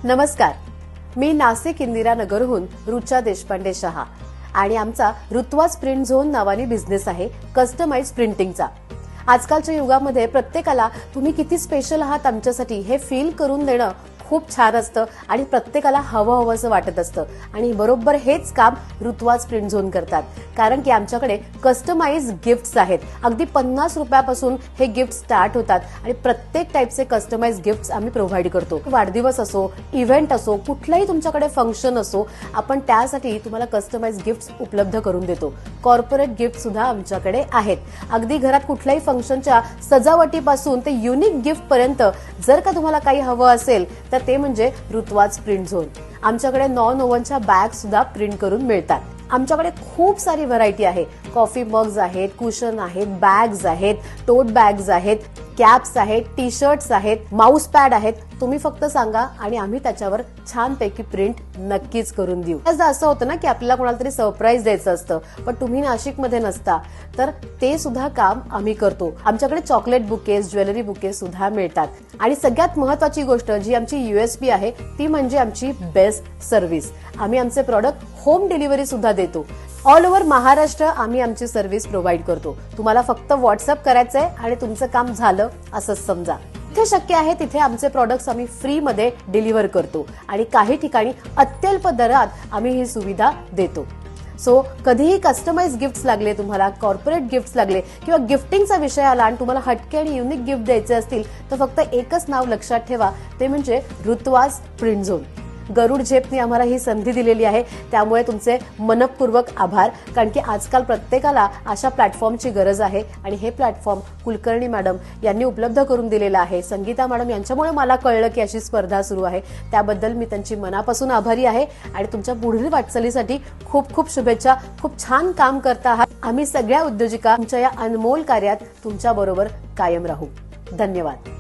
नमस्कार, मी नाशिक इंदिरानगरहून रुचा देशपांडे शहा आणि आमचा ऋत्वाज प्रिंट झोन नावाने बिझनेस आहे कस्टमाइज प्रिंटिंगचा। आजकालच्या युगामध्ये प्रत्येकाला तुम्ही किती स्पेशल आहात आमच्यासाठी हे फील करून देणं खूप छान असतं आणि प्रत्येकाला हवं असं वाटत असतं आणि बरोबर हेच काम ऋत्वाज प्रिंट झोन करतात। कारण की आमच्याकडे कस्टमाइज गिफ्ट्स आहेत। अगदी 50 रुपयापासून हे गिफ्ट स्टार्ट होतात आणि प्रत्येक टाइपचे कस्टमाइज गिफ्ट्स आम्ही प्रोव्हाइड करतो। वाढदिवस असो, इव्हेंट असो, कुठलाही तुमच्याकडे फंक्शन असो, आपण त्यासाठी तुम्हाला कस्टमाइज गिफ्ट्स उपलब्ध करून देतो। कॉर्पोरेट गिफ्ट सुद्धा आमच्याकडे आहेत। अगदी घरात कुठल्याही फंक्शनच्या सजावटीपासून ते युनिक गिफ्ट पर्यंत जर का तुम्हाला काही हवं असेल तर ते म्हणजे ऋत्वाज प्रिंट झोन। आमच्याकडे नॉन ओव्हनच्या बॅग सुद्धा प्रिंट करून मिळतात। आमच्याकडे खूप सारी व्हरायटी आहे। कॉफी मग्स आहेत, कुशन आहेत, बॅग्स आहेत, टोट बॅग्स आहेत, कॅप्स आहेत, टी शर्ट्स आहेत, माउस पॅड आहेत। तुम्ही फक्त सांगा आणि आम्ही त्याच्यावर छानपैकी प्रिंट नक्कीच करून देऊ। असं होतं ना की आपल्याला कोणाला तरी सरप्राईज द्यायचं असतं, पण तुम्ही नाशिकमध्ये नसता तर ते सुद्धा काम आम्ही करतो। आमच्याकडे चॉकलेट बुकेज, ज्वेलरी बुकेज सुद्धा मिळतात आणि सगळ्यात महत्त्वाची गोष्ट जी आमची यूएसपी आहे ती म्हणजे आमची बेस्ट सर्व्हिस। आम्ही आमचे प्रॉडक्ट होम डिलिव्हरी सुद्धा देतो। ऑल ओव्हर महाराष्ट्र आम्ही आमची सर्व्हिस प्रोव्हाइड करतो। तुम्हाला फक्त व्हॉट्सअप करायचंय आणि तुमचं काम झालं असंच समजा। जिथे शक्य आहे तिथे आमचे प्रॉडक्ट्स आम्ही फ्री मध्ये डिलिव्हर करतो आणि काही ठिकाणी अत्यल्प दरात आम्ही ही सुविधा देतो। सो कधीही कस्टमाइज गिफ्ट्स लागले, तुम्हाला कॉर्पोरेट गिफ्ट्स लागले किंवा गिफ्टिंगचा विषय आला आणि तुम्हाला हटके आणि युनिक गिफ्ट द्यायचे असतील तर फक्त एकच नाव लक्षात ठेवा, ते म्हणजे ऋत्वाज प्रिंट झोन। गरुड झेपनी आम्हाला ही संधी दिलेली आहे, त्यामुळे तुमचे मनपूर्वक आभार। कारण की आजकाल प्रत्येकाला अशा प्लॅटफॉर्मची गरज आहे आणि हे प्लॅटफॉर्म कुलकर्णी मॅडम यांनी उपलब्ध करून दिलेलं आहे। संगीता मॅडम यांच्यामुळे मला कळलं की अशी स्पर्धा सुरू आहे, त्याबद्दल मी त्यांची मनापासून आभारी आहे आणि तुमच्या पुढील वाटचालीसाठी खूप खूप शुभेच्छा। खूप छान काम करता आहात। आम्ही सगळ्या उद्योजिका तुमच्या या अनमोल कार्यात तुमच्या बरोबर कायम राहू। धन्यवाद।